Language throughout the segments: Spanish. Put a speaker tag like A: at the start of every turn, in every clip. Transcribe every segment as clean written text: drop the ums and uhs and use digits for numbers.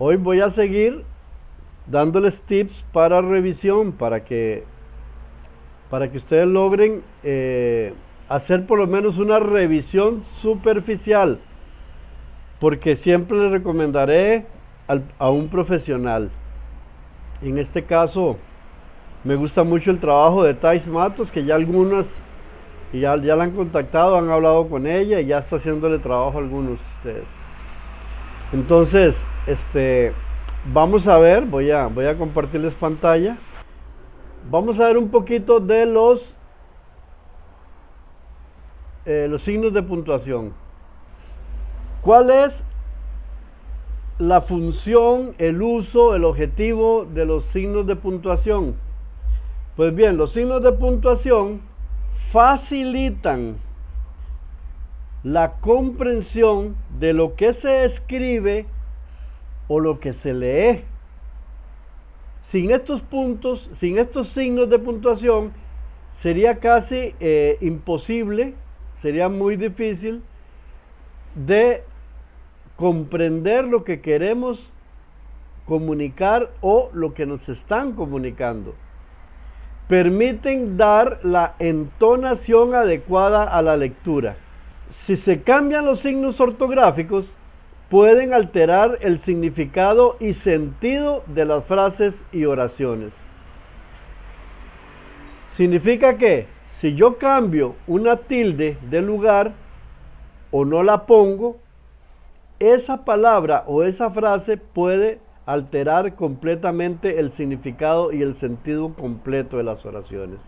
A: Hoy voy a seguir dándoles tips para revisión, para que ustedes logren hacer por lo menos una revisión superficial, porque siempre les recomendaré a un profesional. En este caso, me gusta mucho el trabajo de Thais Matos, que ya algunas ya la han contactado, han hablado con ella y ya está haciéndole trabajo a algunos de ustedes. Entonces, vamos a ver, voy a compartirles pantalla. Vamos a ver un poquito de los signos de puntuación. ¿Cuál es la función, el uso, el objetivo de los signos de puntuación? Pues bien, los signos de puntuación facilitan la comprensión de lo que se escribe o lo que se lee. Sin estos puntos, sin estos signos de puntuación, sería casi imposible, sería muy difícil de comprender lo que queremos comunicar o lo que nos están comunicando. Permiten dar la entonación adecuada a la lectura. Si se cambian los signos ortográficos, pueden alterar el significado y sentido de las frases y oraciones. Significa que si yo cambio una tilde de lugar o no la pongo, esa palabra o esa frase puede alterar completamente el significado y el sentido completo de las oraciones.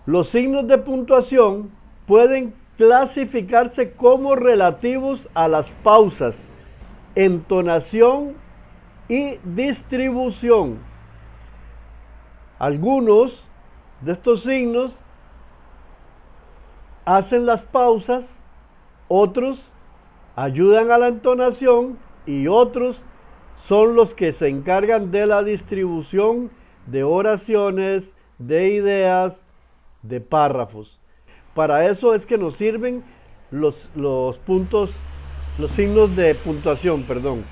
A: Los signos de puntuación pueden clasificarse como relativos a las pausas, entonación y distribución. Algunos de estos signos hacen las pausas, otros ayudan a la entonación y otros son los que se encargan de la distribución de oraciones, de ideas, de párrafos. Para eso es que nos sirven los signos de puntuación, perdón.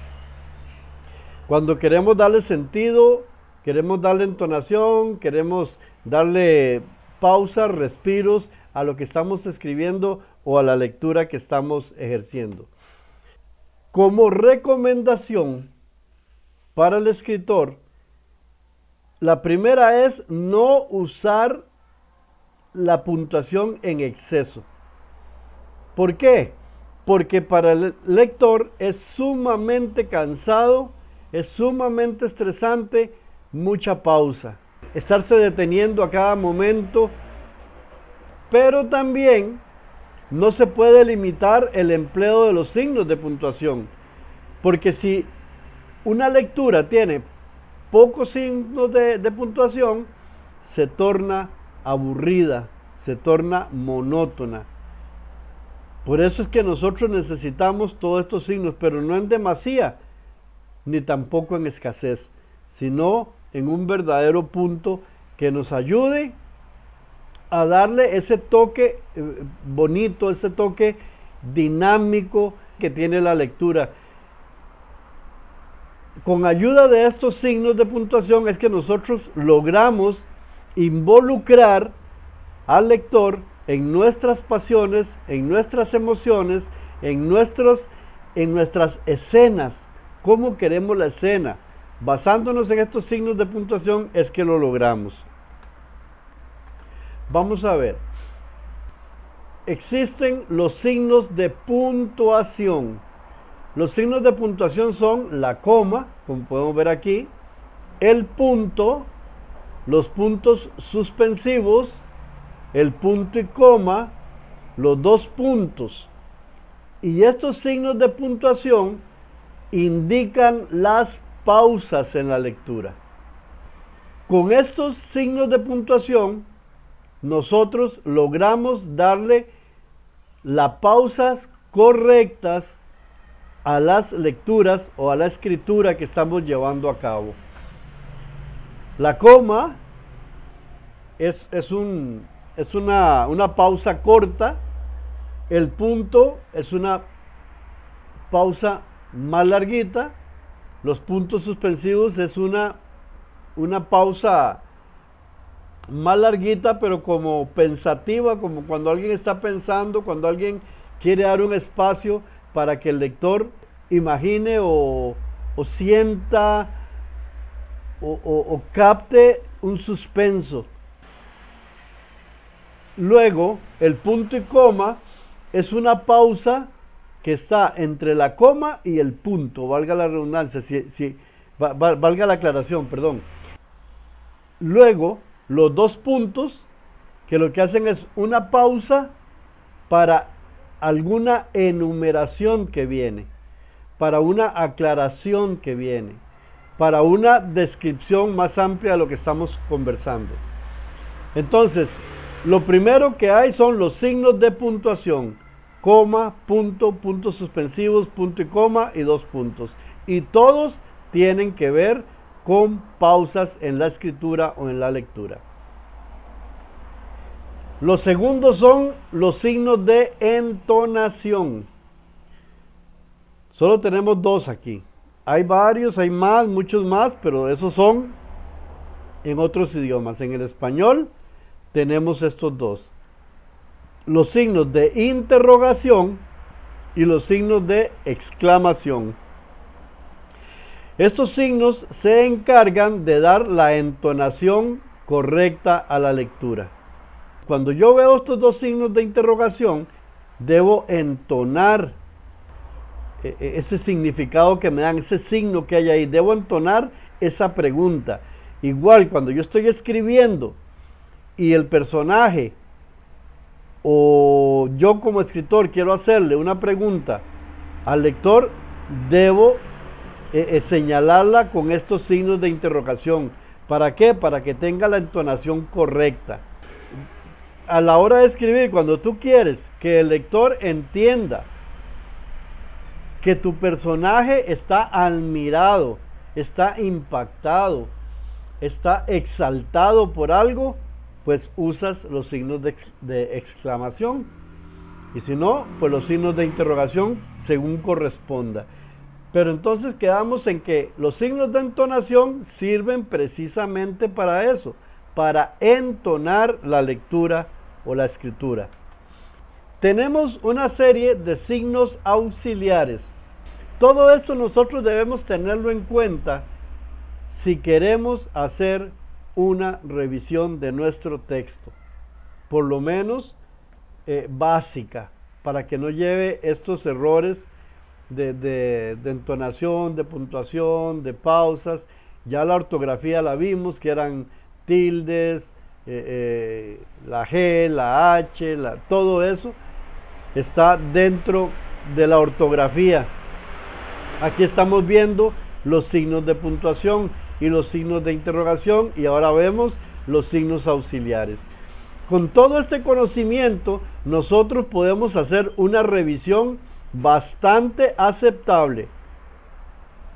A: Cuando queremos darle sentido, queremos darle entonación, queremos darle pausas, respiros a lo que estamos escribiendo o a la lectura que estamos ejerciendo. Como recomendación para el escritor, la primera es no usar la puntuación en exceso. ¿Por qué? Porque para el lector es sumamente cansado, es sumamente estresante, mucha pausa, estarse deteniendo a cada momento, pero también no se puede limitar el empleo de los signos de puntuación, porque si una lectura tiene pocos signos de puntuación, se torna aburrida, se torna monótona. Por eso es que nosotros necesitamos todos estos signos, pero no en demasía, ni tampoco en escasez, sino en un verdadero punto que nos ayude a darle ese toque bonito, ese toque dinámico que tiene la lectura. Con ayuda de estos signos de puntuación es que nosotros logramos involucrar al lector en nuestras pasiones, en nuestras emociones, en nuestras escenas, cómo queremos la escena. Basándonos en estos signos de puntuación es que lo logramos. Vamos a ver. Existen los signos de puntuación. Los signos de puntuación son la coma, como podemos ver aquí, el punto, los puntos suspensivos, el punto y coma, los dos puntos. Y estos signos de puntuación indican las pausas en la lectura. Con estos signos de puntuación, nosotros logramos darle las pausas correctas a las lecturas o a la escritura que estamos llevando a cabo. La coma es una pausa corta, el punto es una pausa más larguita, Los puntos suspensivos es una pausa más larguita, pero como pensativa, como cuando alguien está pensando, cuando alguien quiere dar un espacio para que el lector imagine o sienta o capte un suspenso. Luego, el punto y coma es una pausa que está entre la coma y el punto, valga la redundancia, valga la aclaración, perdón. Luego, los dos puntos, que lo que hacen es una pausa para alguna enumeración que viene, para una aclaración que viene, para una descripción más amplia de lo que estamos conversando. Entonces, lo primero que hay son los signos de puntuación, coma, punto, puntos suspensivos, punto y coma y dos puntos. Y todos tienen que ver con pausas en la escritura o en la lectura. Los segundos son los signos de entonación. Solo tenemos dos aquí. Hay varios, hay más, muchos más, pero esos son en otros idiomas. En el español tenemos estos dos. Los signos de interrogación y los signos de exclamación. Estos signos se encargan de dar la entonación correcta a la lectura. Cuando yo veo estos dos signos de interrogación, debo entonar ese significado que me dan, ese signo que hay ahí. Debo entonar esa pregunta. Igual, cuando yo estoy escribiendo y el personaje o yo como escritor quiero hacerle una pregunta al lector, debo señalarla con estos signos de interrogación. ¿Para qué? Para que tenga la entonación correcta. A la hora de escribir, cuando tú quieres que el lector entienda que tu personaje está admirado, está impactado, está exaltado por algo, pues usas los signos de exclamación. Y si no, pues los signos de interrogación según corresponda. Pero entonces quedamos en que los signos de entonación sirven precisamente para eso, para entonar la lectura o la escritura. Tenemos una serie de signos auxiliares. Todo esto nosotros debemos tenerlo en cuenta si queremos hacer una revisión de nuestro texto, por lo menos básica, para que no lleve estos errores de entonación, de puntuación, de pausas. Ya la ortografía la vimos, que eran tildes, la G, la H, todo eso está dentro de la ortografía. Aquí estamos viendo los signos de puntuación y los signos de interrogación, y ahora vemos los signos auxiliares. Con todo este conocimiento, nosotros podemos hacer una revisión bastante aceptable.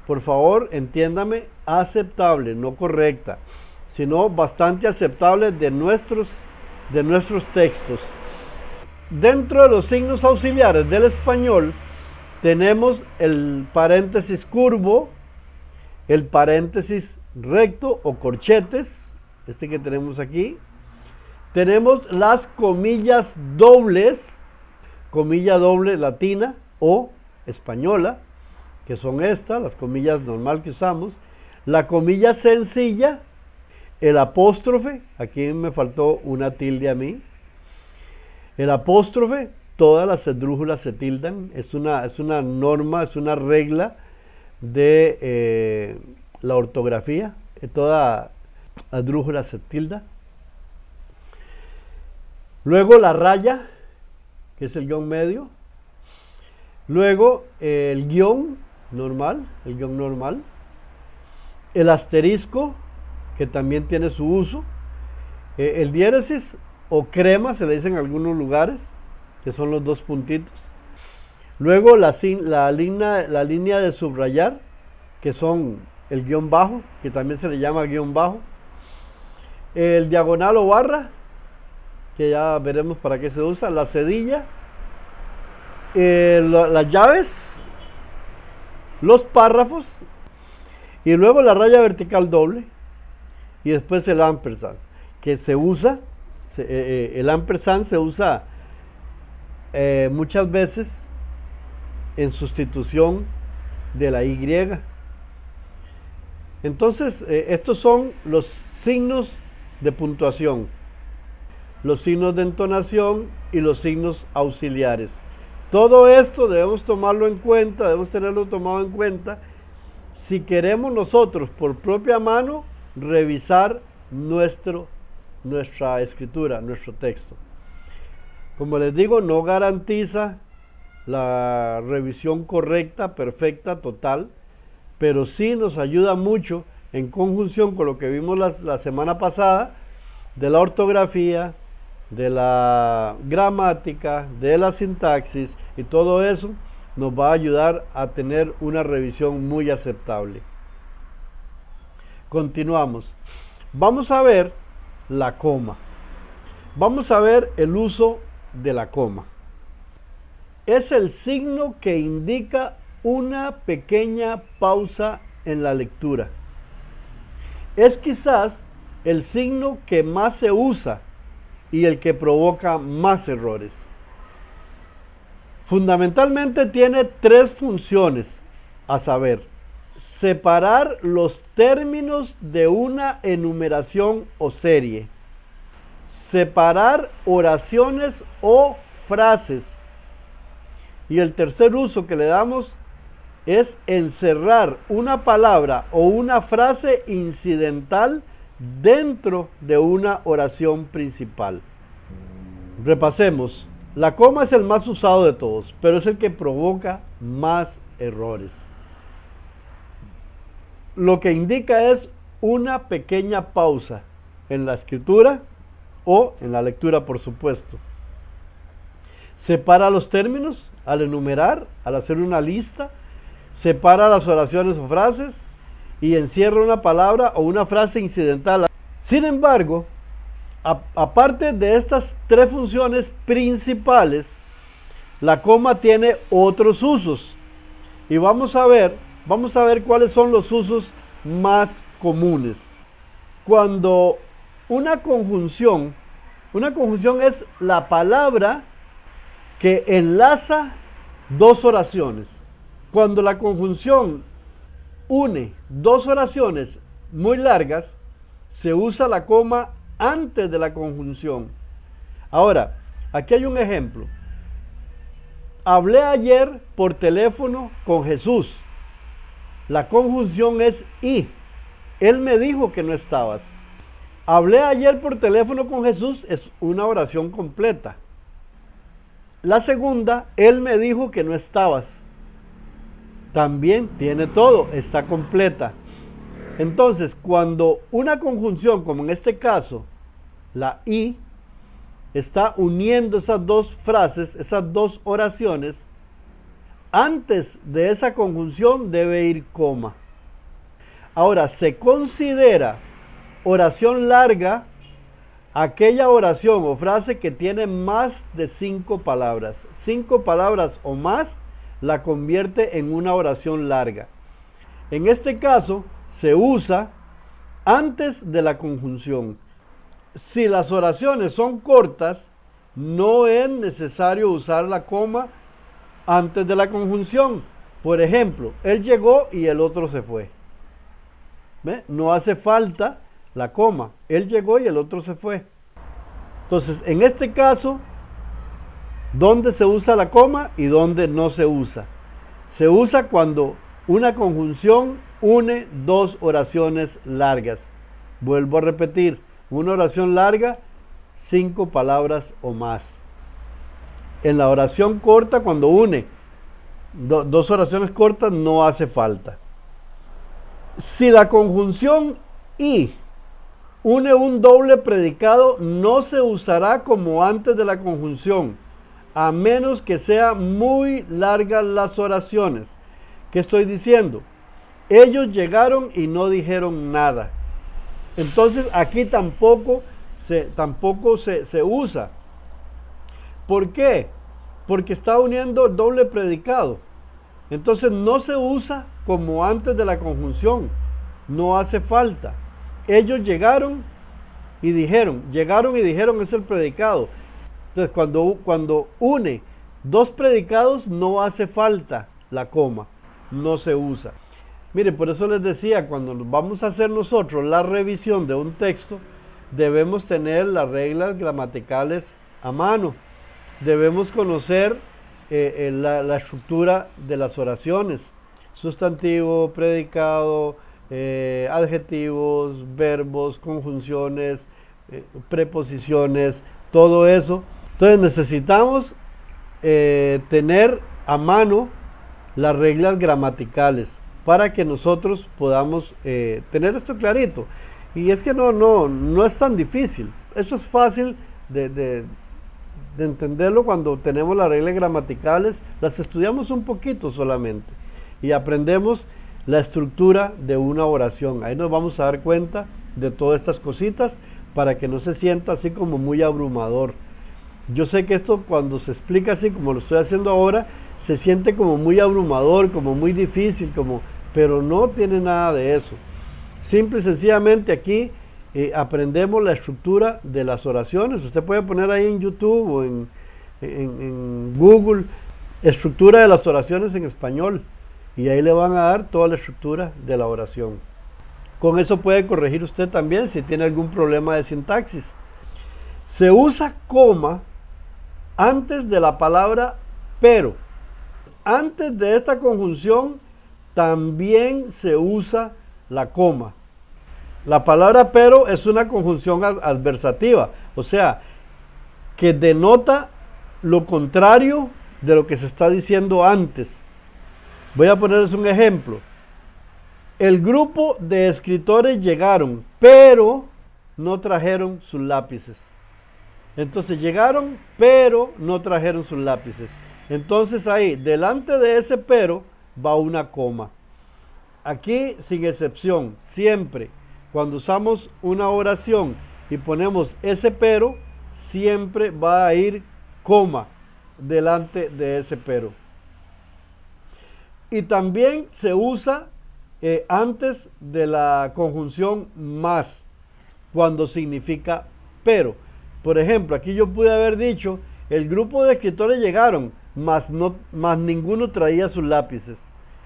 A: Por favor, entiéndame, aceptable, no correcta, sino bastante aceptable de nuestros textos. Dentro de los signos auxiliares del español tenemos el paréntesis curvo, el paréntesis recto o corchetes, este que tenemos aquí. Tenemos las comillas dobles, comilla doble latina o española, que son estas, las comillas normal que usamos. La comilla sencilla, el apóstrofe, aquí me faltó una tilde a mí. El apóstrofe, todas las esdrújulas se tildan, es una norma, es una regla de la ortografía, toda esdrújula se tilda. Luego la raya, que es el guión medio. Luego el guión normal, el asterisco, que también tiene su uso. El diéresis o crema, se le dice en algunos lugares, que son los dos puntitos. Luego la línea de subrayar, que son el guión bajo, que también se le llama guión bajo. El diagonal o barra, que ya veremos para qué se usa. La cedilla, las llaves, los párrafos, Y luego la raya vertical doble y después el ampersand, que se usa, el ampersand se usa muchas veces en sustitución de la Y. Entonces, estos son los signos de puntuación, los signos de entonación y los signos auxiliares. Todo esto debemos tomarlo en cuenta, debemos tenerlo tomado en cuenta si queremos nosotros por propia mano revisar nuestra escritura, nuestro texto. Como les digo, no garantiza la revisión correcta, perfecta, total, pero sí nos ayuda mucho en conjunción con lo que vimos la semana pasada de la ortografía, de la gramática, de la sintaxis, y todo eso nos va a ayudar a tener una revisión muy aceptable. Continuamos. Vamos a ver la coma. Vamos a ver el uso de la coma. Es el signo que indica una pequeña pausa en la lectura. Es quizás el signo que más se usa y el que provoca más errores. Fundamentalmente tiene tres funciones, a saber, separar los términos de una enumeración o serie, separar oraciones o frases, y el tercer uso que le damos es encerrar una palabra o una frase incidental dentro de una oración principal. Repasemos. La coma es el más usado de todos, pero es el que provoca más errores. Lo que indica es una pequeña pausa en la escritura o en la lectura, por supuesto. Separa los términos al enumerar, al hacer una lista, separa las oraciones o frases y encierra una palabra o una frase incidental. Sin embargo, aparte de estas tres funciones principales, la coma tiene otros usos. Y vamos a ver cuáles son los usos más comunes. Cuando una conjunción es la palabra que enlaza dos oraciones. Cuando la conjunción une dos oraciones muy largas, se usa la coma antes de la conjunción. Ahora, aquí hay un ejemplo. Hablé ayer por teléfono con Jesús. La conjunción es y. Él me dijo que no estabas. Hablé ayer por teléfono con Jesús es una oración completa. La segunda, él me dijo que no estabas. También tiene todo, está completa. Entonces, cuando una conjunción, como en este caso, la y, está uniendo esas dos frases, esas dos oraciones, antes de esa conjunción debe ir coma. Ahora, se considera oración larga aquella oración o frase que tiene más de 5 palabras. 5 palabras o más la convierte en una oración larga. En este caso, se usa antes de la conjunción. Si las oraciones son cortas, no es necesario usar la coma antes de la conjunción. Por ejemplo, él llegó y el otro se fue. ¿Ve? No hace falta la coma. Él llegó y el otro se fue. Entonces, en este caso, ¿dónde se usa la coma y dónde no se usa? Se usa cuando una conjunción une dos oraciones largas. Vuelvo a repetir, una oración larga, 5 palabras o más. En la oración corta, cuando une dos oraciones cortas, no hace falta. Si la conjunción y une un doble predicado, no se usará como antes de la conjunción, a menos que sean muy largas las oraciones. ¿Qué estoy diciendo? Ellos llegaron y no dijeron nada. Entonces aquí tampoco se usa. ¿Por qué? Porque está uniendo doble predicado. Entonces no se usa como antes de la conjunción, no hace falta. Ellos llegaron y dijeron es el predicado. Entonces cuando une dos predicados no hace falta la coma, no se usa. Mire, por eso les decía, cuando vamos a hacer nosotros la revisión de un texto, debemos tener las reglas gramaticales a mano. Debemos conocer la estructura de las oraciones, sustantivo, predicado, adjetivos, verbos, conjunciones, preposiciones, todo eso. Entonces necesitamos tener a mano las reglas gramaticales para que nosotros podamos tener esto clarito. Y es que no es tan difícil. Eso es fácil de entenderlo cuando tenemos las reglas gramaticales. Las estudiamos un poquito solamente y aprendemos la estructura de una oración. Ahí nos vamos a dar cuenta de todas estas cositas para que no se sienta así como muy abrumador. Yo sé que esto, cuando se explica así como lo estoy haciendo ahora, se siente como muy abrumador, como muy difícil, pero no tiene nada de eso. Simple y sencillamente aquí aprendemos la estructura de las oraciones. Usted puede poner ahí en YouTube o en Google estructura de las oraciones en español y ahí le van a dar toda la estructura de la oración. Con eso puede corregir usted también si tiene algún problema de sintaxis. Se usa coma antes de la palabra pero. Antes de esta conjunción también se usa la coma. La palabra pero es una conjunción adversativa, o sea, que denota lo contrario de lo que se está diciendo antes. Voy a ponerles un ejemplo. El grupo de escritores llegaron, pero no trajeron sus lápices. Entonces llegaron, pero no trajeron sus lápices. Entonces ahí, delante de ese pero, va una coma. Aquí, sin excepción, siempre, cuando usamos una oración y ponemos ese pero, siempre va a ir coma delante de ese pero. Y también se usa antes de la conjunción más, cuando significa pero. Por ejemplo, aquí yo pude haber dicho, el grupo de escritores llegaron, mas ninguno traía sus lápices.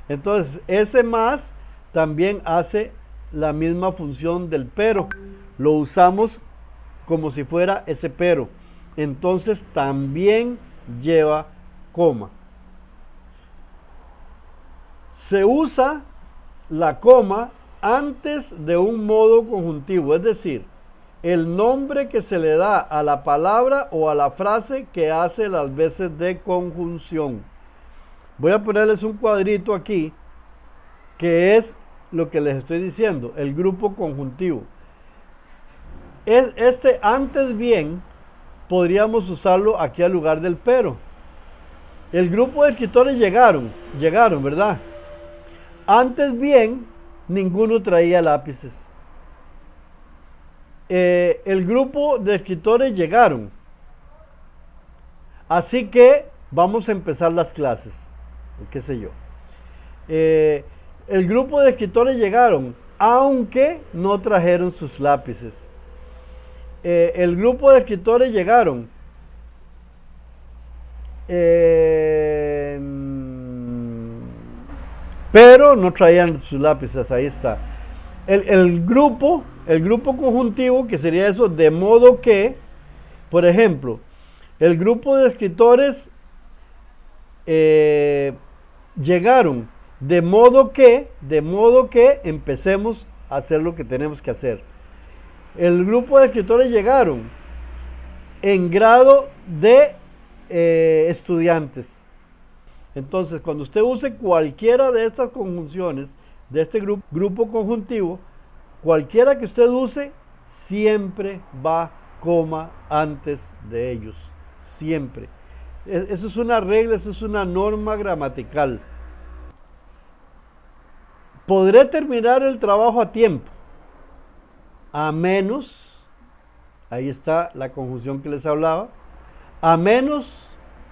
A: Entonces, ese más también hace la misma función del pero. Lo usamos como si fuera ese pero. Entonces, también lleva coma. Se usa la coma antes de un modo conjuntivo, es decir, el nombre que se le da a la palabra o a la frase que hace las veces de conjunción. Voy a ponerles un cuadrito aquí, que es lo que les estoy diciendo, el grupo conjuntivo. Este antes bien, podríamos usarlo aquí al lugar del pero. El grupo de escritores llegaron, ¿verdad? Antes bien, ninguno traía lápices. El grupo de escritores llegaron. Así que vamos a empezar las clases. Qué sé yo. El grupo de escritores llegaron, aunque no trajeron sus lápices. El grupo de escritores llegaron. Pero no traían sus lápices, ahí está. El grupo conjuntivo, que sería eso, de modo que, por ejemplo, el grupo de escritores llegaron, de modo que empecemos a hacer lo que tenemos que hacer. El grupo de escritores llegaron en grado de estudiantes. Entonces, cuando usted use cualquiera de estas conjunciones, de este grupo conjuntivo, cualquiera que usted use, siempre va coma antes de ellos. Siempre. Eso es una regla, eso es una norma gramatical. Podré terminar el trabajo a tiempo, a menos, ahí está la conjunción que les hablaba, a menos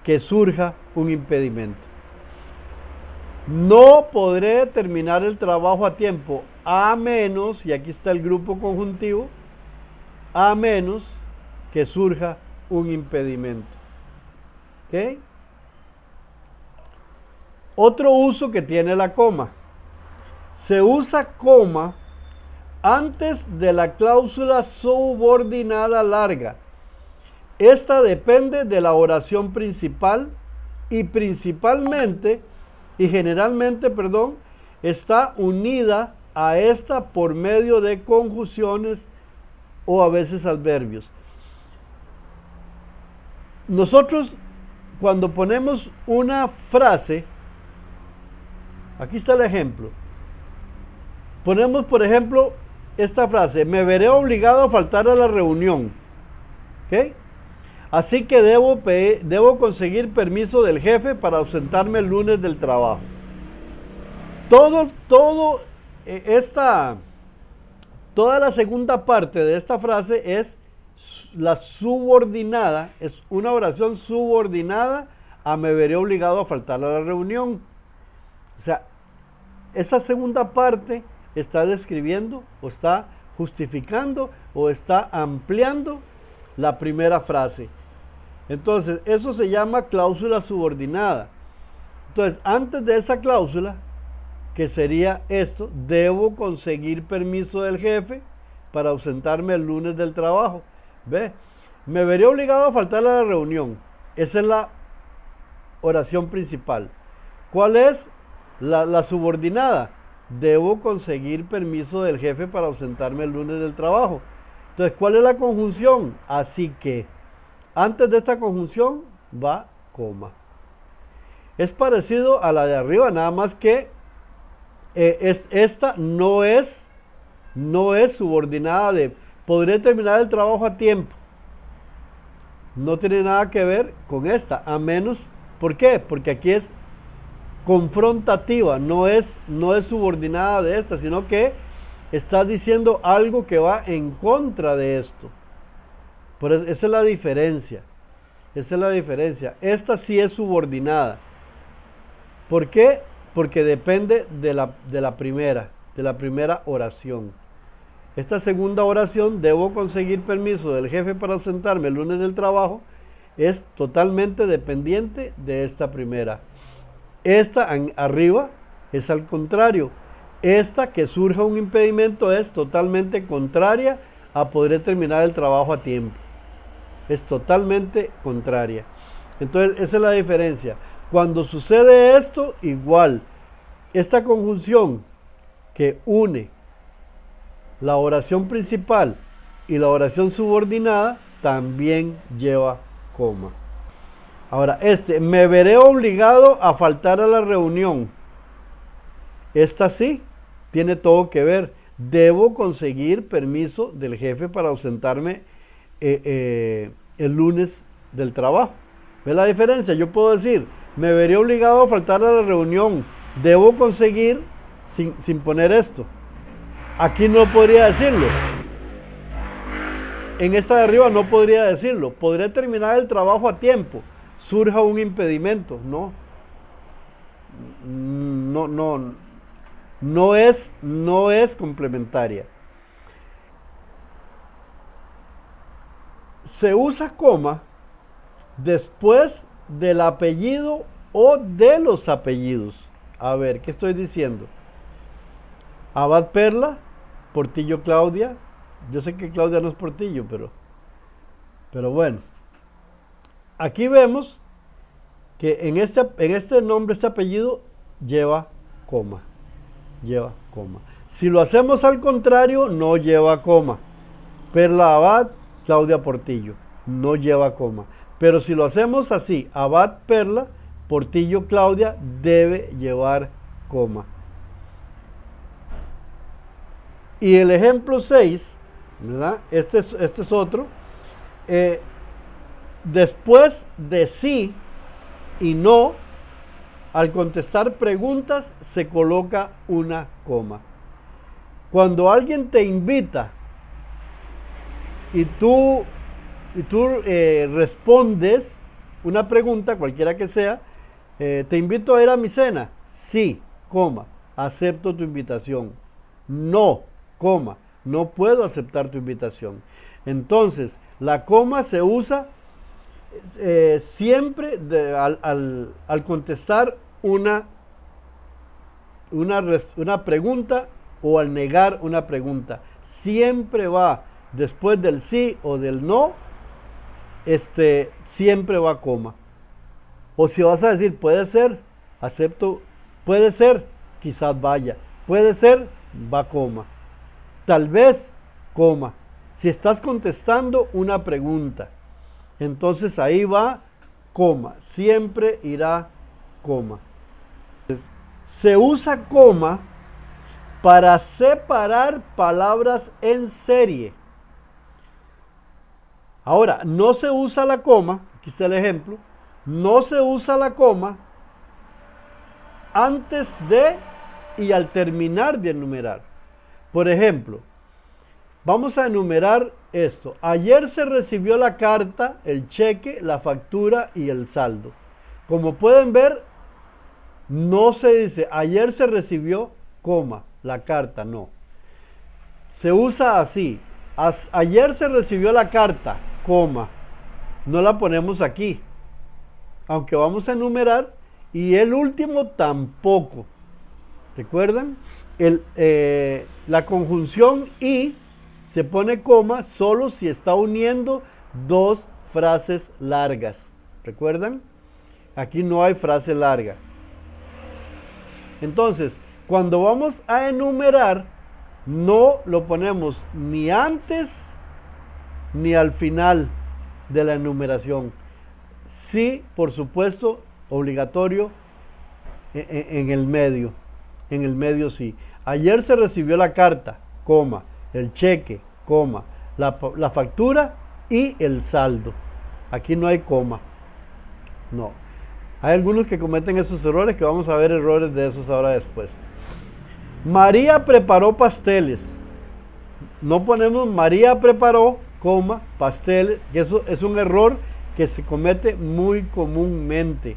A: que surja un impedimento. No podré terminar el trabajo a tiempo, a menos, y aquí está el grupo conjuntivo, a menos que surja un impedimento. ¿Ok? Otro uso que tiene la coma. Se usa coma antes de la cláusula subordinada larga. Esta depende de la oración principal y principalmente y generalmente, está unida a esta por medio de conjunciones o a veces adverbios. Nosotros cuando ponemos una frase, aquí está el ejemplo. Ponemos, por ejemplo, esta frase: me obligado a faltar a la reunión. ¿Ok? Así que debo conseguir permiso del jefe para ausentarme el lunes del trabajo. Toda la segunda parte de esta frase es la subordinada, es una oración subordinada a me veré obligado a faltar a la reunión. O sea, esa segunda parte está describiendo o está justificando o está ampliando la primera frase. Entonces, eso se llama cláusula subordinada. Entonces, antes de esa cláusula, que sería esto: debo conseguir permiso del jefe para ausentarme el lunes del trabajo. ¿Ve? Me veré obligado a faltar a la reunión. Esa es la oración principal. ¿Cuál es la subordinada? Debo conseguir permiso del jefe para ausentarme el lunes del trabajo. Entonces, ¿cuál es la conjunción? Así que, antes de esta conjunción va coma. Es parecido a la de arriba, nada más que esta no es subordinada de podré terminar el trabajo a tiempo. No tiene nada que ver con esta, a menos, ¿por qué? Porque aquí es confrontativa, no es subordinada de esta, sino que está diciendo algo que va en contra de esto. Por eso, esa es la diferencia. Esta sí es subordinada. ¿Por qué? Porque depende de la primera oración. Esta segunda oración, debo conseguir permiso del jefe para ausentarme el lunes del trabajo, es totalmente dependiente de esta primera. Esta arriba es al contrario. Esta, que surja un impedimento, es totalmente contraria a poder terminar el trabajo a tiempo. Es totalmente contraria. Entonces, esa es la diferencia. Cuando sucede esto, igual, esta conjunción que une la oración principal y la oración subordinada también lleva coma. Ahora, me veré obligado a faltar a la reunión. Esta sí tiene todo que ver. Debo conseguir permiso del jefe para ausentarme el lunes del trabajo. ¿Ve la diferencia? Yo puedo decir, me veré obligado a faltar a la reunión. Debo conseguir, sin poner esto. Aquí no podría decirlo. En esta de arriba no podría decirlo. Podré terminar el trabajo a tiempo. Surja un impedimento. No es complementaria. Se usa coma después del apellido o de los apellidos. A ver, ¿qué estoy diciendo? Abad Perla, Portillo Claudia. Yo sé que Claudia no es Portillo, pero bueno. Aquí vemos que en este nombre, este apellido, lleva coma. Si lo hacemos al contrario, no lleva coma. Perla Abad, Claudia Portillo, no lleva coma. Pero si lo hacemos así, Abad Perla, Portillo Claudia, debe llevar coma. Y el ejemplo 6, ¿verdad? Este es otro. Después de sí y no, al contestar preguntas, se coloca una coma. Cuando alguien te invita y tú respondes una pregunta, cualquiera que sea, te invito a ir a mi cena. Sí, coma, acepto tu invitación. no, coma, no puedo aceptar tu invitación. Entonces, la coma se usa siempre al contestar una pregunta o al negar una pregunta. Siempre va después del sí o del no, siempre va coma. O si vas a decir puede ser, acepto, puede ser, quizás vaya, puede ser, va coma. Tal vez, coma. Si estás contestando una pregunta, entonces ahí va coma, siempre irá coma. Se usa coma para separar palabras en serie. Ahora, no se usa la coma, aquí está el ejemplo, no se usa la coma antes de y al terminar de enumerar. Por ejemplo, vamos a enumerar esto. Ayer se recibió la carta, el cheque, la factura y el saldo. Como pueden ver, no se dice ayer se recibió, coma, la carta, no. Se usa así. Ayer se recibió la carta, coma. No la ponemos aquí. Aunque vamos a enumerar. Y el último tampoco. ¿Recuerdan? La conjunción y se pone coma solo si está uniendo dos frases largas. ¿Recuerdan? Aquí no hay frase larga. Entonces, cuando vamos a enumerar, no lo ponemos ni antes ni al final de la enumeración. Sí, por supuesto, obligatorio en el medio. En el medio sí. Ayer se recibió la carta, coma, el cheque, coma, la factura y el saldo. Aquí no hay coma. No. Hay algunos que cometen esos errores, que vamos a ver errores de esos ahora después. María preparó pasteles. No ponemos María preparó, coma, pasteles, que eso es un error que se comete muy comúnmente.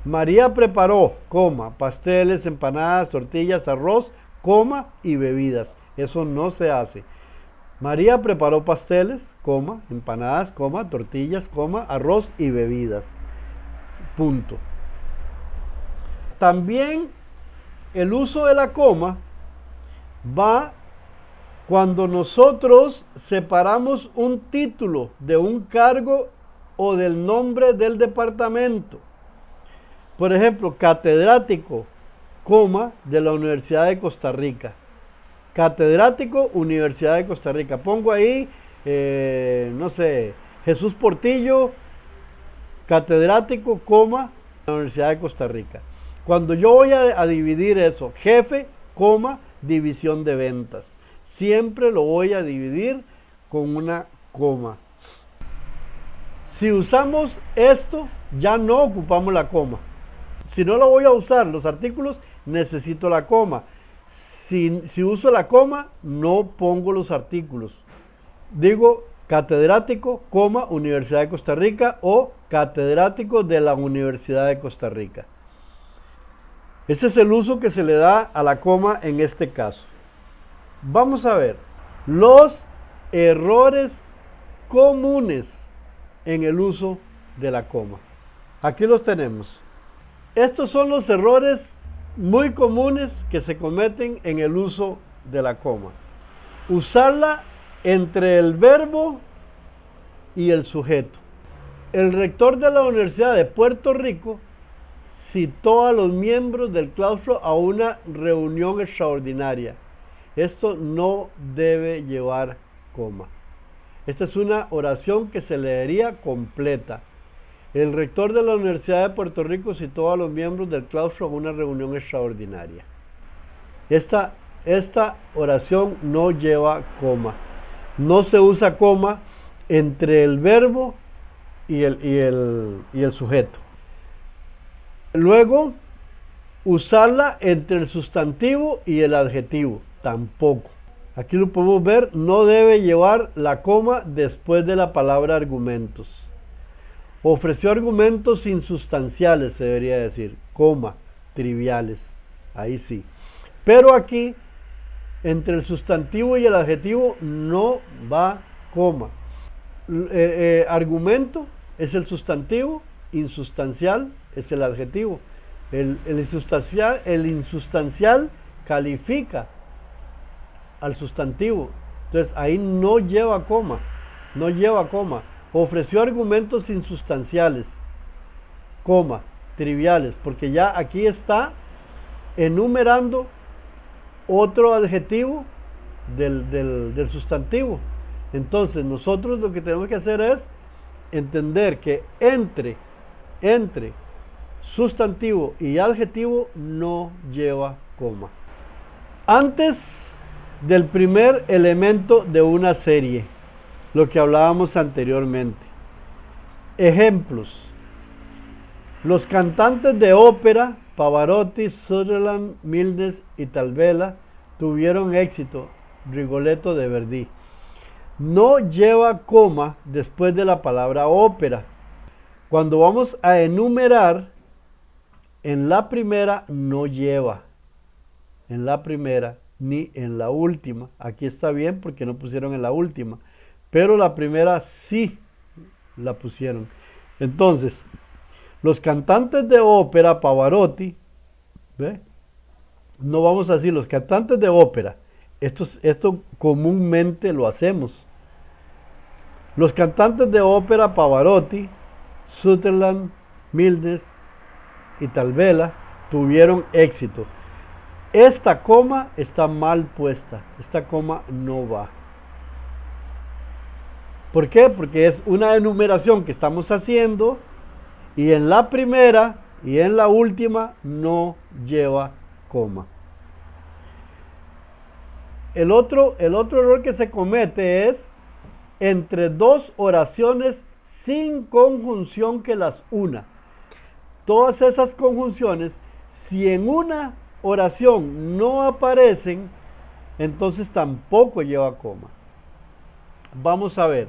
A: María preparó, coma, pasteles, empanadas, tortillas, arroz, coma y bebidas. Eso no se hace. María preparó pasteles, coma, empanadas, coma, tortillas, coma, arroz y bebidas. Punto. También el uso de la coma va cuando nosotros separamos un título de un cargo o del nombre del departamento. Por ejemplo, catedrático, coma, de la Universidad de Costa Rica. Catedrático, Universidad de Costa Rica. Pongo ahí, no sé, Jesús Portillo, catedrático, coma, la Universidad de Costa Rica. Cuando yo voy a dividir eso, jefe, coma, división de ventas. Siempre lo voy a dividir con una coma. Si usamos esto, ya no ocupamos la coma. Si no lo voy a usar, los artículos, necesito la coma. Si uso la coma, no pongo los artículos. Digo catedrático, coma, Universidad de Costa Rica o catedrático de la Universidad de Costa Rica. Ese es el uso que se le da a la coma en este caso. Vamos a ver los errores comunes en el uso de la coma. Aquí los tenemos. Estos son los errores muy comunes que se cometen en el uso de la coma. Usarla entre el verbo y el sujeto. El rector de la Universidad de Puerto Rico citó a los miembros del claustro a una reunión extraordinaria. Esto no debe llevar coma. Esta es una oración que se leería completa. El rector de la Universidad de Puerto Rico citó a los miembros del claustro a una reunión extraordinaria. Esta oración no lleva coma. No se usa coma entre el verbo y el sujeto. Luego, usarla entre el sustantivo y el adjetivo. Tampoco. Aquí lo podemos ver, no debe llevar la coma después de la palabra argumentos. Ofreció argumentos insustanciales, se debería decir, coma, triviales. Ahí sí. Pero aquí Entre el sustantivo y el adjetivo no va coma. Argumento es el sustantivo, insustancial es el adjetivo. El insustancial califica al sustantivo. Entonces ahí no lleva coma, no lleva coma. Ofreció argumentos insustanciales, coma, triviales, porque ya aquí está enumerando otro adjetivo del sustantivo. Entonces nosotros lo que tenemos que hacer es entender que entre sustantivo y adjetivo no lleva coma. Antes del primer elemento de una serie, lo que hablábamos anteriormente. Ejemplos. Los cantantes de ópera Pavarotti, Sutherland, Milnes y Talvela tuvieron éxito. Rigoletto de Verdi. No lleva coma después de la palabra ópera. Cuando vamos a enumerar, en la primera no lleva. En la primera ni en la última. Aquí está bien porque no pusieron en la última. Pero la primera sí la pusieron. Entonces, los cantantes de ópera Pavarotti, ¿ve? No vamos a decir los cantantes de ópera. Esto comúnmente lo hacemos. Los cantantes de ópera Pavarotti, Sutherland, Milnes y Talvela tuvieron éxito. Esta coma está mal puesta. Esta coma no va. ¿Por qué? Porque es una enumeración que estamos haciendo y en la primera y en la última no lleva coma. El otro error que se comete es entre dos oraciones sin conjunción que las una. Todas esas conjunciones, si en una oración no aparecen, entonces tampoco lleva coma. Vamos a ver.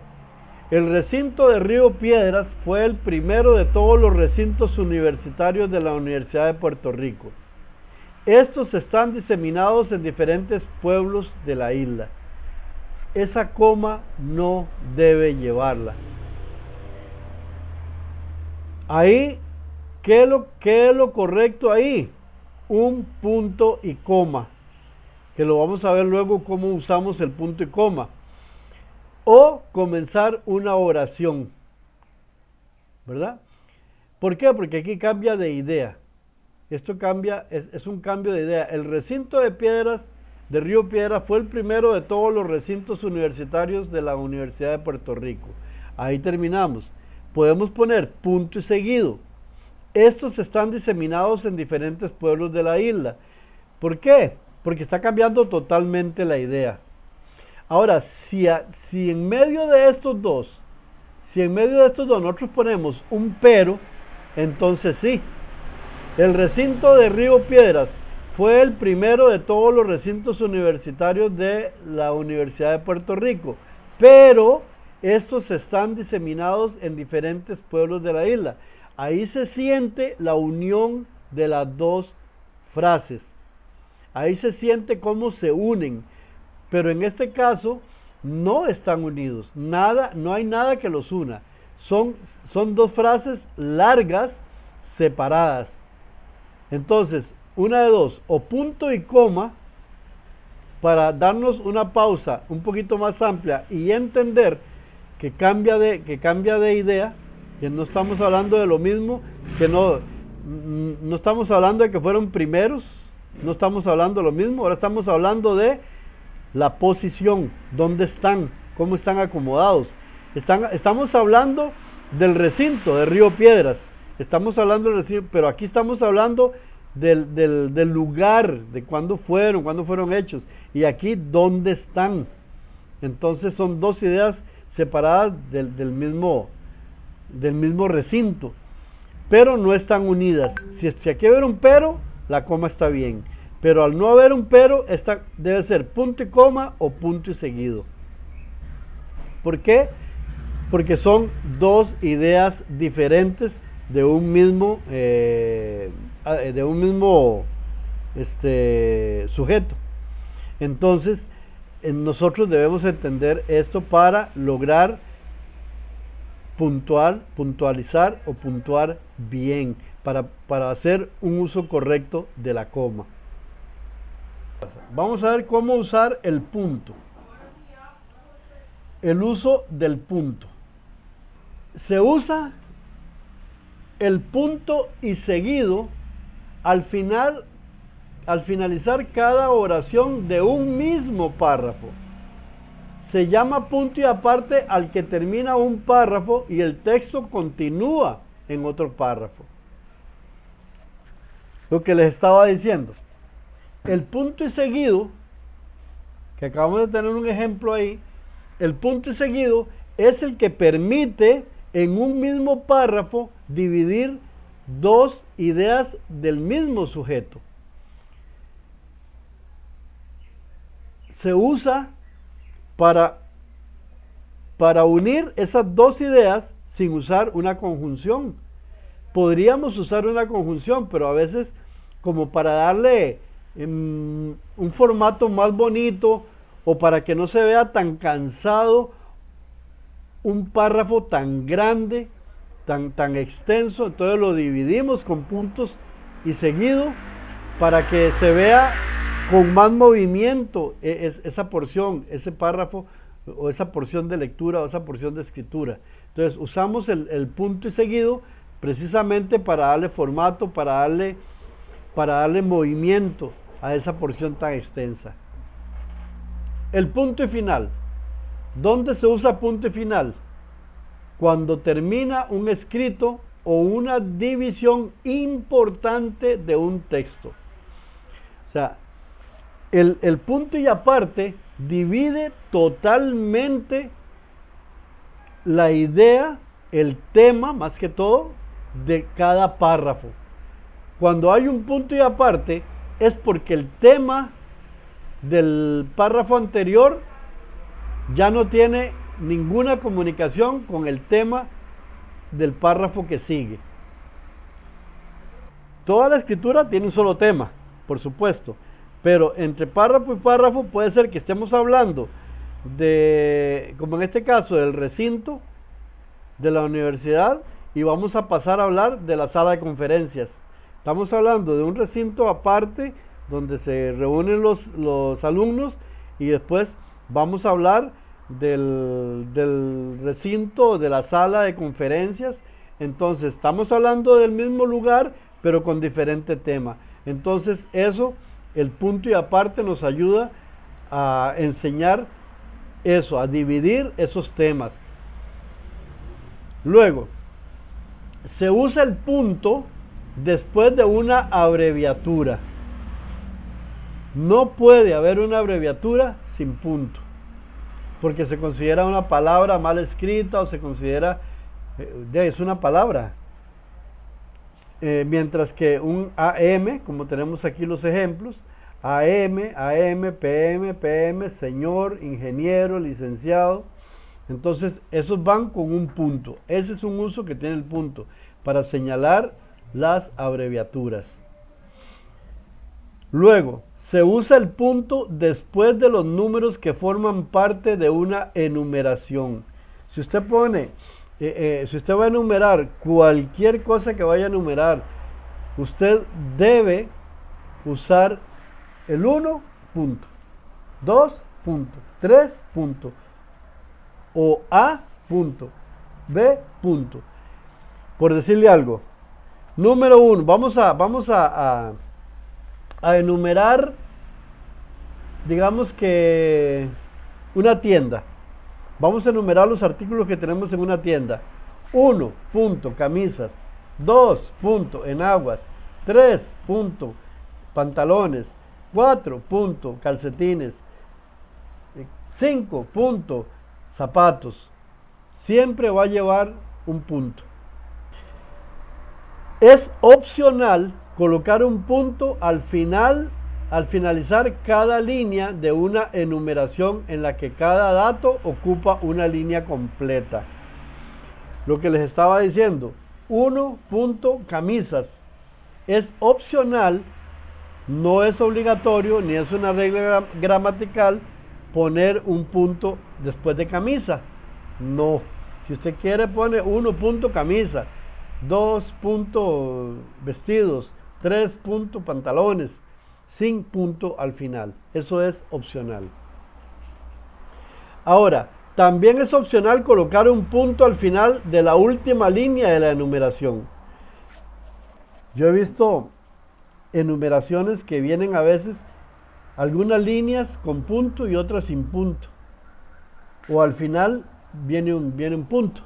A: El recinto de Río Piedras fue el primero de todos los recintos universitarios de la Universidad de Puerto Rico. Estos están diseminados en diferentes pueblos de la isla. Esa coma no debe llevarla. Ahí, ¿qué es lo correcto ahí? Un punto y coma, que lo vamos a ver luego cómo usamos el punto y coma. O comenzar una oración, ¿verdad? ¿Por qué? Porque aquí cambia de idea. Esto cambia, es un cambio de idea. El recinto de Piedras, de Río Piedras, fue el primero de todos los recintos universitarios de la Universidad de Puerto Rico. Ahí terminamos. Podemos poner punto y seguido. Estos están diseminados en diferentes pueblos de la isla. ¿Por qué? Porque está cambiando totalmente la idea. Ahora, si en medio de estos dos nosotros ponemos un pero, entonces sí. El recinto de Río Piedras fue el primero de todos los recintos universitarios de la Universidad de Puerto Rico, pero estos están diseminados en diferentes pueblos de la isla. Ahí se siente la unión de las dos frases. Ahí se siente cómo se unen. Pero en este caso no están unidos. No hay nada que los una. Son dos frases largas separadas. Entonces, una de dos, o punto y coma, para darnos una pausa un poquito más amplia y entender que cambia de idea, que no estamos hablando de lo mismo, que no estamos hablando de que fueron primeros, no estamos hablando de lo mismo, ahora estamos hablando de la posición, dónde están, cómo están acomodados. Estamos hablando del recinto de Río Piedras, estamos hablando del recinto, pero aquí estamos hablando del lugar, de cuándo fueron hechos, y aquí dónde están. Entonces son dos ideas separadas del mismo recinto, pero no están unidas. Si aquí hay un pero, la coma está bien. Pero al no haber un pero, esta debe ser punto y coma o punto y seguido. ¿Por qué? Porque son dos ideas diferentes de un mismo sujeto. Entonces, nosotros debemos entender esto para lograr puntualizar o puntuar bien, para hacer un uso correcto de la coma. Vamos a ver cómo usar el punto. El uso del punto. Se usa el punto y seguido al finalizar cada oración de un mismo párrafo. Se llama punto y aparte al que termina un párrafo y el texto continúa en otro párrafo. Lo que les estaba diciendo. El punto y seguido, que acabamos de tener un ejemplo ahí, el punto y seguido es el que permite en un mismo párrafo dividir dos ideas del mismo sujeto. Se usa para unir esas dos ideas sin usar una conjunción. Podríamos usar una conjunción, pero a veces como para darle un formato más bonito o para que no se vea tan cansado un párrafo tan grande, tan extenso, entonces lo dividimos con puntos y seguido para que se vea con más movimiento esa porción, ese párrafo o esa porción de lectura o esa porción de escritura. Entonces usamos el punto y seguido precisamente para darle formato, para darle movimiento a esa porción tan extensa. El punto y final. ¿Dónde se usa punto y final? Cuando termina un escrito o una división importante de un texto. O sea, el punto y aparte divide totalmente la idea, el tema, más que todo, de cada párrafo. Cuando hay un punto y aparte, es porque el tema del párrafo anterior ya no tiene ninguna comunicación con el tema del párrafo que sigue. Toda la escritura tiene un solo tema, por supuesto, pero entre párrafo y párrafo puede ser que estemos hablando de, como en este caso, del recinto de la universidad y vamos a pasar a hablar de la sala de conferencias. Estamos hablando de un recinto aparte donde se reúnen los alumnos y después vamos a hablar del recinto, de la sala de conferencias. Entonces estamos hablando del mismo lugar pero con diferente tema. Entonces eso, el punto y aparte nos ayuda a enseñar eso, a dividir esos temas. Luego, se usa el punto después de una abreviatura. No puede haber una abreviatura sin punto, porque se considera una palabra mal escrita o se considera, es una palabra. Mientras que un AM, como tenemos aquí los ejemplos, AM, PM, PM, señor, ingeniero, licenciado, entonces esos van con un punto. Ese es un uso que tiene el punto, para señalar las abreviaturas. Luego, se usa el punto después de los números que forman parte de una enumeración. Si usted pone, si usted va a enumerar cualquier cosa que vaya a enumerar, usted debe usar el 1, punto, 2, punto, 3, punto, o A, punto, B, punto. Por decirle algo, número 1, vamos a enumerar, digamos que una tienda. Vamos a enumerar los artículos que tenemos en una tienda. 1, punto, camisas. 2, punto, enaguas. 3, punto, pantalones. 4, punto, calcetines. 5, punto, zapatos. Siempre va a llevar un punto. Es opcional colocar un punto al finalizar cada línea de una enumeración en la que cada dato ocupa una línea completa. Lo que les estaba diciendo, 1, punto, camisas. Es opcional no es obligatorio ni es una regla gramatical poner un punto después de camisa. No. Si usted quiere pone 1 punto camisa, 2 punto vestidos, 3 punto pantalones, sin punto al final. Eso es opcional. Ahora, también es opcional colocar un punto al final de la última línea de la enumeración. Yo he visto enumeraciones que vienen a veces algunas líneas con punto y otras sin punto. O al final viene un punto.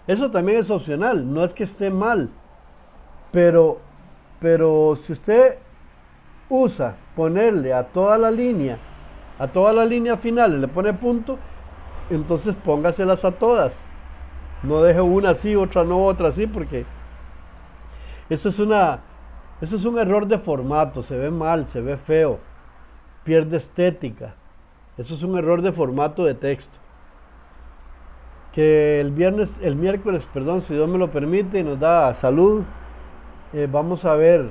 A: Eso también es opcional, no es que esté mal. Pero si usted usa ponerle a toda la línea final le pone punto, entonces póngaselas a todas. No deje una así, otra no, otra así, porque eso es un error de formato, se ve mal, se ve feo, pierde estética. Eso es un error de formato de texto. Que el miércoles, perdón, si Dios me lo permite y nos da salud, vamos a ver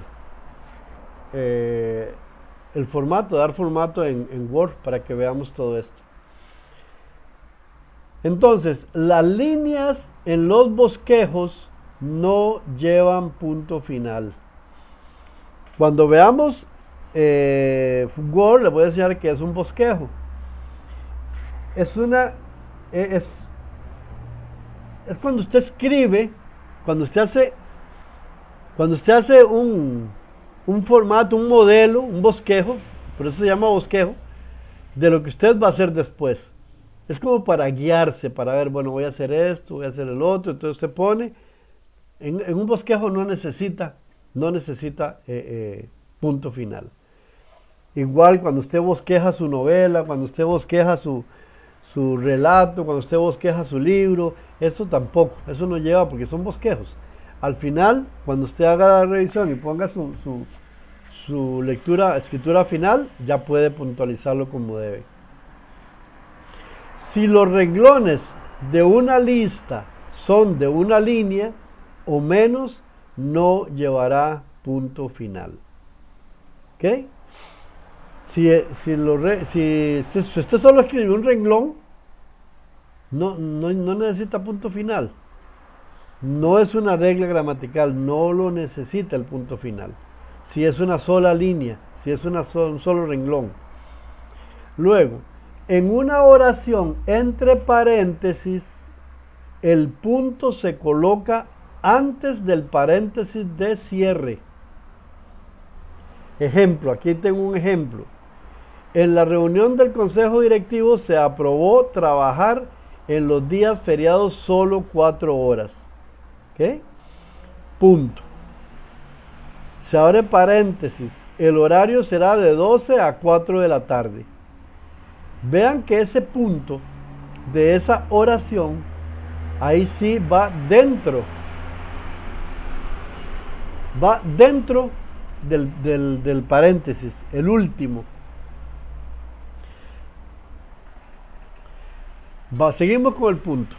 A: el formato, dar formato en Word para que veamos todo esto. Entonces, las líneas en los bosquejos no llevan punto final. Cuando veamos Word, le voy a enseñar que es un bosquejo. Es cuando usted escribe, cuando usted hace un formato, un modelo, un bosquejo, por eso se llama bosquejo, de lo que usted va a hacer después. Es como para guiarse, para ver, bueno, voy a hacer esto, voy a hacer el otro. Entonces usted pone, en un bosquejo no necesita punto final. Igual cuando usted bosqueja su novela, cuando usted bosqueja su relato, cuando usted bosqueja su libro, eso tampoco, eso no lleva porque son bosquejos. Al final, cuando usted haga la revisión y ponga su escritura final, ya puede puntualizarlo como debe. Si los renglones de una lista son de una línea o menos, no llevará punto final. ¿Ok? Si usted solo escribe un renglón, no necesita punto final. No es una regla gramatical, no lo necesita el punto final. Si es una sola línea, si es un solo renglón. Luego, en una oración entre paréntesis, el punto se coloca antes del paréntesis de cierre. Ejemplo, aquí tengo un ejemplo. En la reunión del Consejo Directivo se aprobó trabajar en los días feriados solo 4 horas. ¿Ok? Punto. Se abre paréntesis. El horario será de 12 a 4 de la tarde. Vean que ese punto de esa oración, ahí sí va dentro del paréntesis, el último. Seguimos con el punto.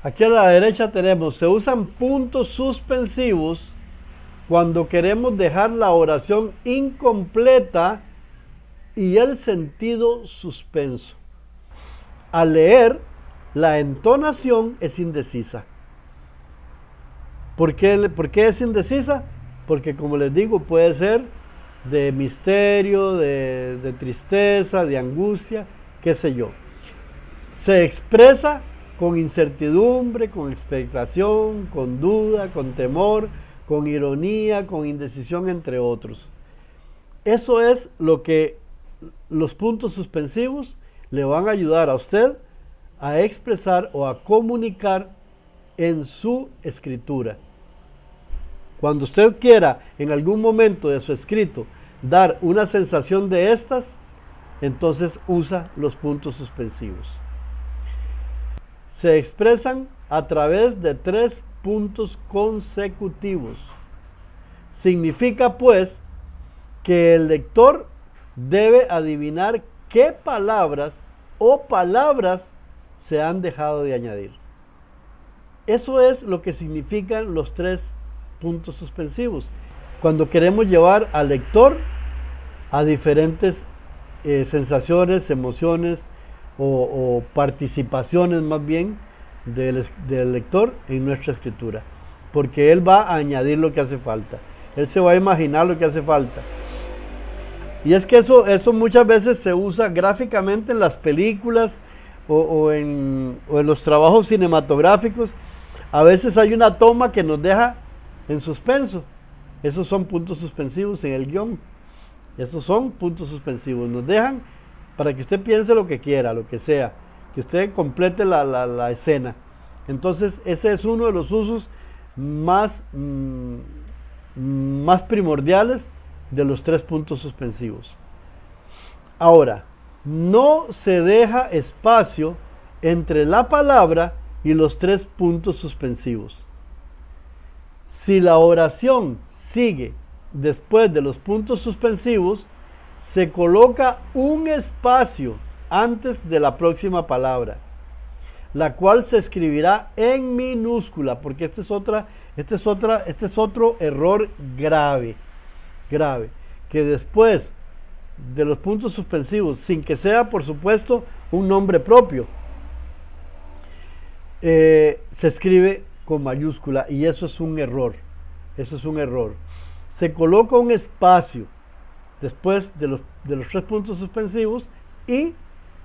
A: Aquí a la derecha tenemos, se usan puntos suspensivos cuando queremos dejar la oración incompleta y el sentido suspenso. Al leer, la entonación es indecisa. ¿Por qué es indecisa? Porque, como les digo, puede ser de misterio, de tristeza, de angustia, qué sé yo. Se expresa con incertidumbre, con expectación, con duda, con temor, con ironía, con indecisión, entre otros. Eso es lo que los puntos suspensivos le van a ayudar a usted a expresar o a comunicar en su escritura. Cuando usted quiera en algún momento de su escrito dar una sensación de estas, entonces usa los puntos suspensivos. Se expresan a través de 3 puntos consecutivos. Significa pues que el lector debe adivinar qué palabras o palabras se han dejado de añadir. Eso es lo que significan los 3 puntos suspensivos. cuando queremos llevar al lector a diferentes sensaciones, emociones o participaciones más bien del lector en nuestra escritura, porque él va a añadir lo que hace falta, él se va a imaginar lo que hace falta. Y es que eso muchas veces se usa gráficamente en las películas o en los trabajos cinematográficos. A veces hay una toma que nos deja en suspenso. Esos son puntos suspensivos en el guión. Esos son puntos suspensivos. Nos dejan para que usted piense lo que quiera, lo que sea, que usted complete la escena. Entonces ese es uno de los usos más primordiales de los 3 puntos suspensivos. Ahora, no se deja espacio entre la palabra y los 3 puntos suspensivos. Si la oración sigue después de los puntos suspensivos, se coloca un espacio antes de la próxima palabra, la cual se escribirá en minúscula, porque este es otro error grave, que después de los puntos suspensivos, sin que sea por supuesto un nombre propio, se escribe con mayúscula, y eso es un error. Se coloca un espacio después de los 3 puntos suspensivos y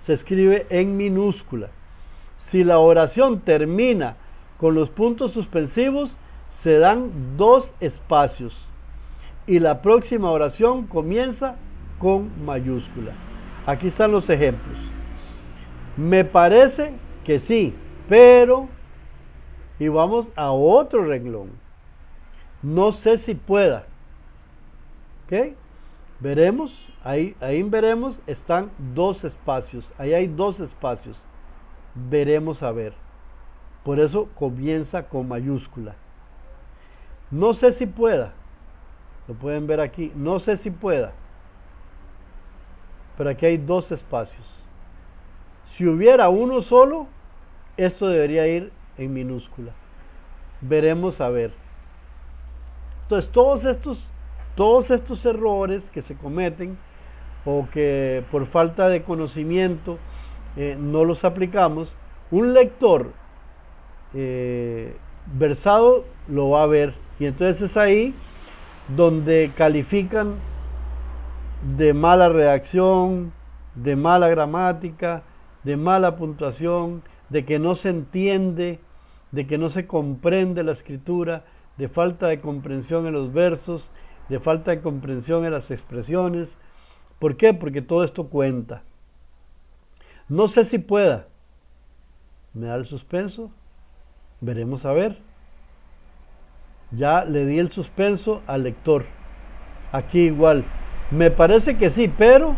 A: se escribe en minúscula. Si la oración termina con los puntos suspensivos, se dan 2 espacios y la próxima oración comienza con mayúscula. Aquí están los ejemplos. Me parece que sí, pero, y vamos a otro renglón. No sé si pueda. ¿Ok? Veremos, ahí veremos, están 2 espacios. Ahí hay 2 espacios. Veremos a ver. Por eso comienza con mayúscula. No sé si pueda. Lo pueden ver aquí. No sé si pueda. Pero aquí hay 2 espacios. Si hubiera uno solo, esto debería ir en minúscula. Veremos a ver. Entonces, todos estos errores que se cometen o que por falta de conocimiento no los aplicamos, un lector versado lo va a ver, y entonces es ahí donde califican de mala redacción, de mala gramática, de mala puntuación, de que no se entiende, de que no se comprende la escritura, de falta de comprensión en los versos, de falta de comprensión en las expresiones. ¿Por qué? Porque todo esto cuenta. No sé si pueda. ¿Me da el suspenso? Veremos a ver. Ya le di el suspenso al lector. Aquí igual. Me parece que sí, pero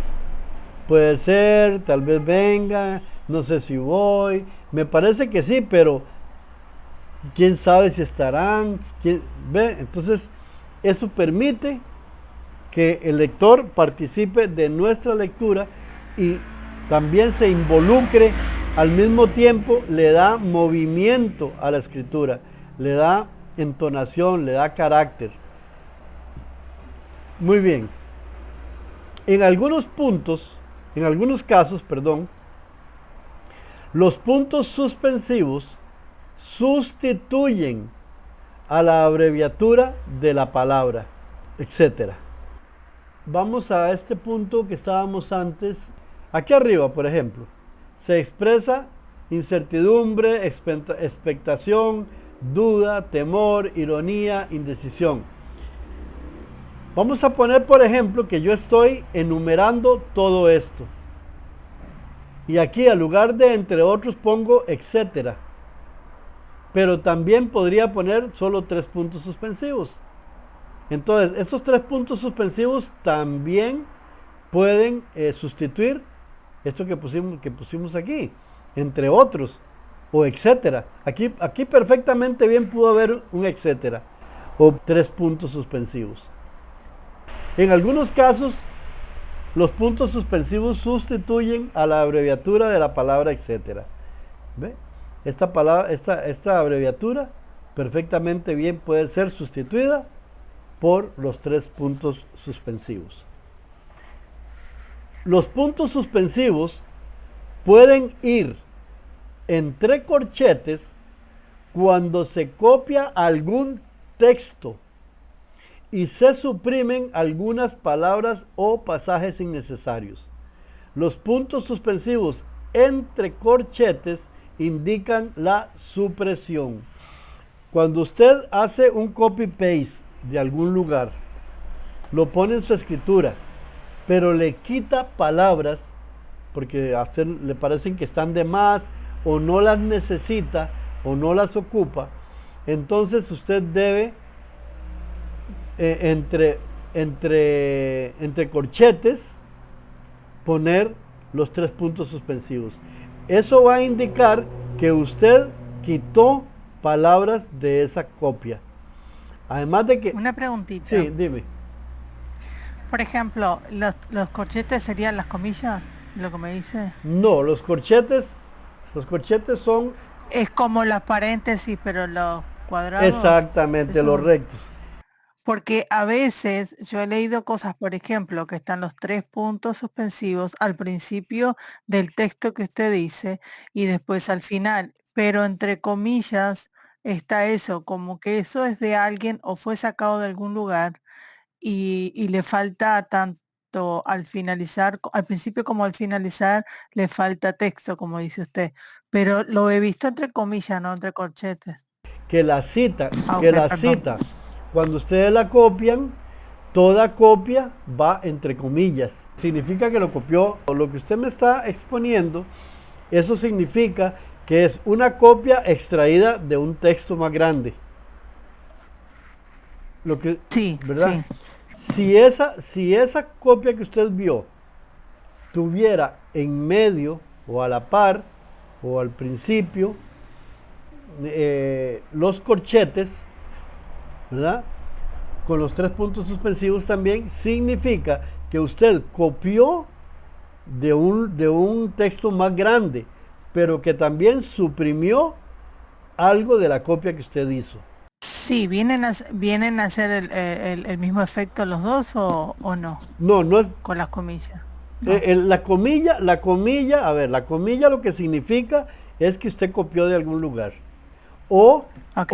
A: puede ser, tal vez venga, no sé si voy. Me parece que sí, pero quién sabe si estarán. ¿Ve? Entonces, eso permite que el lector participe de nuestra lectura y también se involucre, al mismo tiempo le da movimiento a la escritura, le da entonación, le da carácter. Muy bien. En algunos casos, los puntos suspensivos sustituyen a la abreviatura de la palabra, etc. Vamos a este punto que estábamos antes. Aquí arriba, por ejemplo, se expresa incertidumbre, expectación, duda, temor, ironía, indecisión. Vamos a poner, por ejemplo, que yo estoy enumerando todo esto. Y aquí, al lugar de entre otros, pongo etcétera. Pero también podría poner solo 3 puntos suspensivos. Entonces, estos 3 puntos suspensivos también pueden sustituir esto que pusimos aquí, entre otros, o etcétera. Aquí perfectamente bien pudo haber un etcétera, o 3 puntos suspensivos. En algunos casos, los puntos suspensivos sustituyen a la abreviatura de la palabra etcétera. ¿Ve? Esta abreviatura perfectamente bien puede ser sustituida por los 3 puntos suspensivos. Los puntos suspensivos pueden ir entre corchetes cuando se copia algún texto y se suprimen algunas palabras o pasajes innecesarios. Los puntos suspensivos entre corchetes indican la supresión. Cuando usted hace un copy-paste de algún lugar, lo pone en su escritura, pero le quita palabras porque a usted le parecen que están de más o no las necesita o no las ocupa, entonces usted debe entre corchetes poner los 3 puntos suspensivos. Eso va a indicar que usted quitó palabras de esa copia. Además de que...
B: Una preguntita.
A: Sí, dime.
B: Por ejemplo, los corchetes serían las comillas, lo que me dice.
A: No, los corchetes son
B: Es como las paréntesis, pero los cuadrados.
A: exactamente los rectos.
B: Porque a veces yo he leído cosas, por ejemplo, que están los 3 puntos suspensivos al principio del texto que usted dice y después al final, pero entre comillas está eso, como que eso es de alguien o fue sacado de algún lugar y le falta tanto al finalizar, al principio como al finalizar, le falta texto, como dice usted. Pero lo he visto entre comillas, no entre corchetes.
A: Que la cita,
B: Perdón.
A: cuando ustedes la copian, toda copia va entre comillas. Significa que lo copió. Lo que usted me está exponiendo, eso significa que es una copia extraída de un texto más grande. Lo que,
B: Sí,
A: ¿verdad?
B: sí.
A: Si esa copia que usted vio tuviera en medio o a la par o al principio los corchetes, ¿verdad? Con los 3 puntos suspensivos también, significa que usted copió de un texto más grande, pero que también suprimió algo de la copia que usted hizo.
B: Sí, ¿vienen a hacer el mismo efecto los dos o no?
A: No, no es...
B: Con las comillas. No.
A: La comilla, a ver, la comilla lo que significa es que usted copió de algún lugar. O,
B: Ok.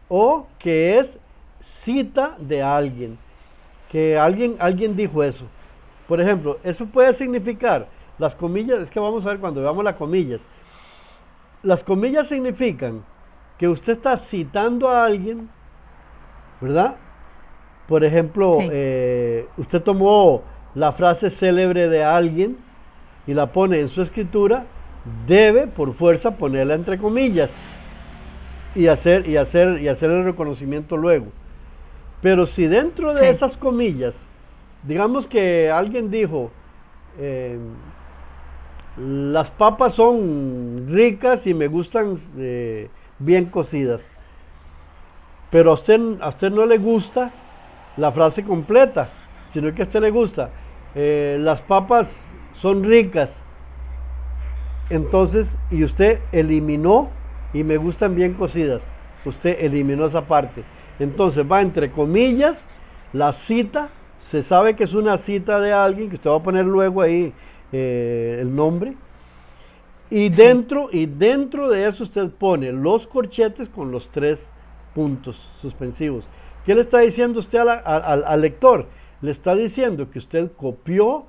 A: o que es cita de alguien. Que alguien dijo eso. Por ejemplo, eso puede significar, las comillas, es que vamos a ver cuando veamos las comillas. Las comillas significan que usted está citando a alguien, ¿verdad? Por ejemplo,
B: Sí.
A: usted tomó la frase célebre de alguien y la pone en su escritura, debe por fuerza ponerla entre comillas y hacer el reconocimiento luego. Pero si dentro de
B: Sí.
A: esas comillas, digamos que alguien dijo, las papas son ricas y me gustan bien cocidas, pero a usted no le gusta la frase completa, sino que a usted le gusta, las papas son ricas, entonces, y usted eliminó y me gustan bien cocidas, usted eliminó esa parte. Entonces va entre comillas, la cita, se sabe que es una cita de alguien, que usted va a poner luego ahí el nombre, y
B: Sí.
A: dentro de eso usted pone los corchetes con los 3 puntos suspensivos. ¿Qué le está diciendo usted al lector? Le está diciendo que usted copió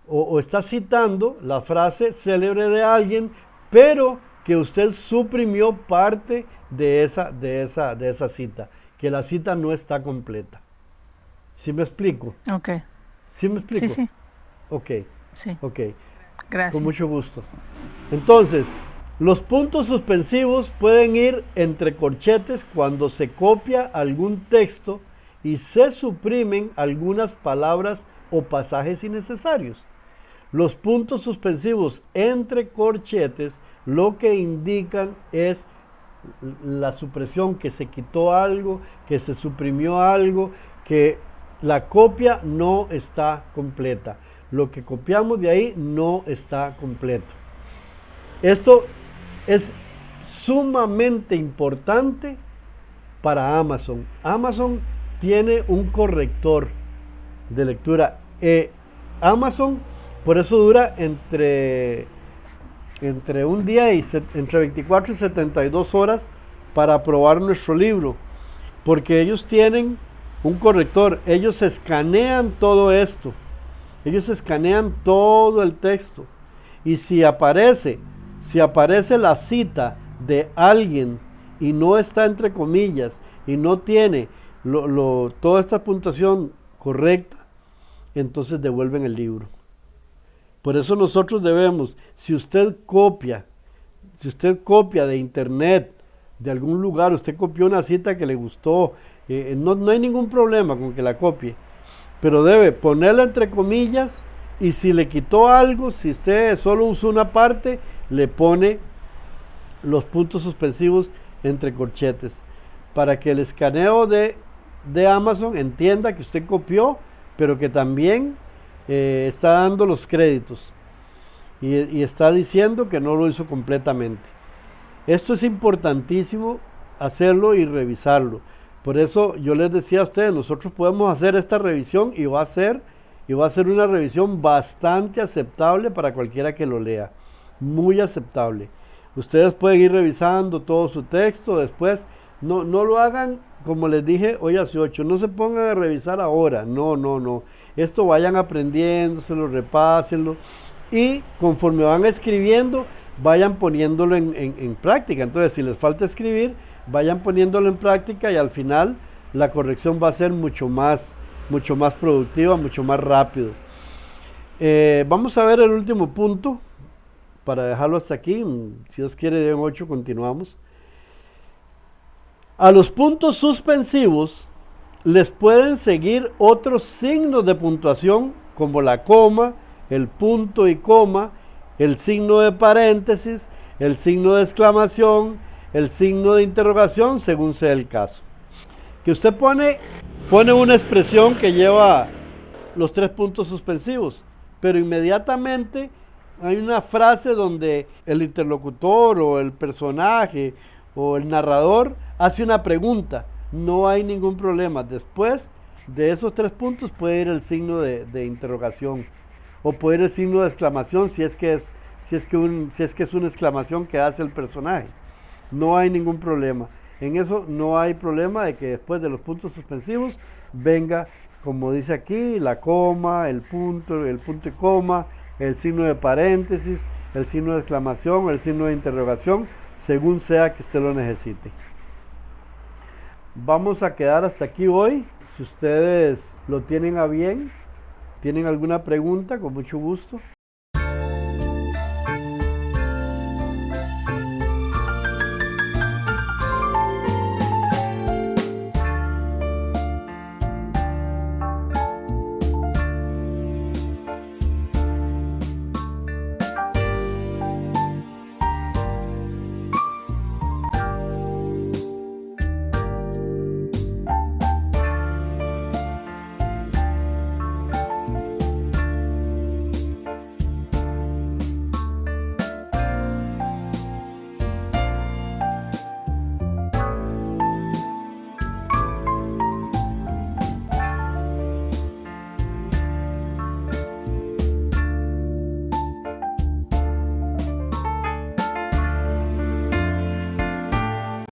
A: o está citando la frase célebre de alguien, pero que usted suprimió parte de esa cita, que la cita no está completa. ¿Sí me explico?
B: Ok.
A: ¿Sí me
B: Sí,
A: explico?
B: sí.
A: Ok,
B: Sí.
A: ok, con
B: Gracias.
A: mucho gusto. Entonces, los puntos suspensivos pueden ir entre corchetes cuando se copia algún texto y se suprimen algunas palabras o pasajes innecesarios. Los puntos suspensivos entre corchetes lo que indican es la supresión, que se quitó algo, que se suprimió algo, que la copia no está completa. Lo que copiamos de ahí no está completo. Esto es sumamente importante para Amazon. Amazon tiene un corrector de lectura. Amazon, por eso dura entre un día y entre 24 y 72 horas para aprobar nuestro libro, porque ellos tienen un corrector, ellos escanean todo esto, ellos escanean todo el texto, y si aparece la cita de alguien y no está entre comillas y no tiene toda esta puntuación correcta, entonces devuelven el libro. Por eso nosotros debemos, si usted copia de internet, de algún lugar, usted copió una cita que le gustó, no hay ningún problema con que la copie, pero debe ponerla entre comillas, y si le quitó algo, si usted solo usó una parte, le pone los puntos suspensivos entre corchetes, para que el escaneo de Amazon entienda que usted copió, pero que también está dando los créditos y está diciendo que no lo hizo completamente. Esto es importantísimo hacerlo y revisarlo. Por eso yo les decía a ustedes, nosotros podemos hacer esta revisión y va a ser una revisión bastante aceptable para cualquiera que lo lea. Muy aceptable. Ustedes pueden ir revisando todo su texto después. No lo hagan como les dije hoy hace 8. No se pongan a revisar ahora. No. Esto vayan aprendiéndoselo, repásenlo. Y conforme van escribiendo, vayan poniéndolo en práctica. Entonces, si les falta escribir, vayan poniéndolo en práctica y al final la corrección va a ser mucho más productiva, mucho más rápido. Vamos a ver el último punto para dejarlo hasta aquí. Si Dios quiere, en 8 continuamos. A los puntos suspensivos les pueden seguir otros signos de puntuación como la coma, el punto y coma, el signo de paréntesis, el signo de exclamación, el signo de interrogación, según sea el caso. Que usted pone una expresión que lleva los 3 puntos suspensivos, pero inmediatamente hay una frase donde el interlocutor o el personaje o el narrador hace una pregunta. No hay ningún problema. Después de esos 3 puntos puede ir el signo de interrogación, o puede ir el signo de exclamación si es que es una exclamación que hace el personaje. No hay ningún problema. En eso no hay problema de que después de los puntos suspensivos venga, como dice aquí, la coma, el punto y coma, el signo de paréntesis, el signo de exclamación, el signo de interrogación, según sea que usted lo necesite. Vamos a quedar hasta aquí hoy. Si ustedes lo tienen a bien, tienen alguna pregunta, con mucho gusto.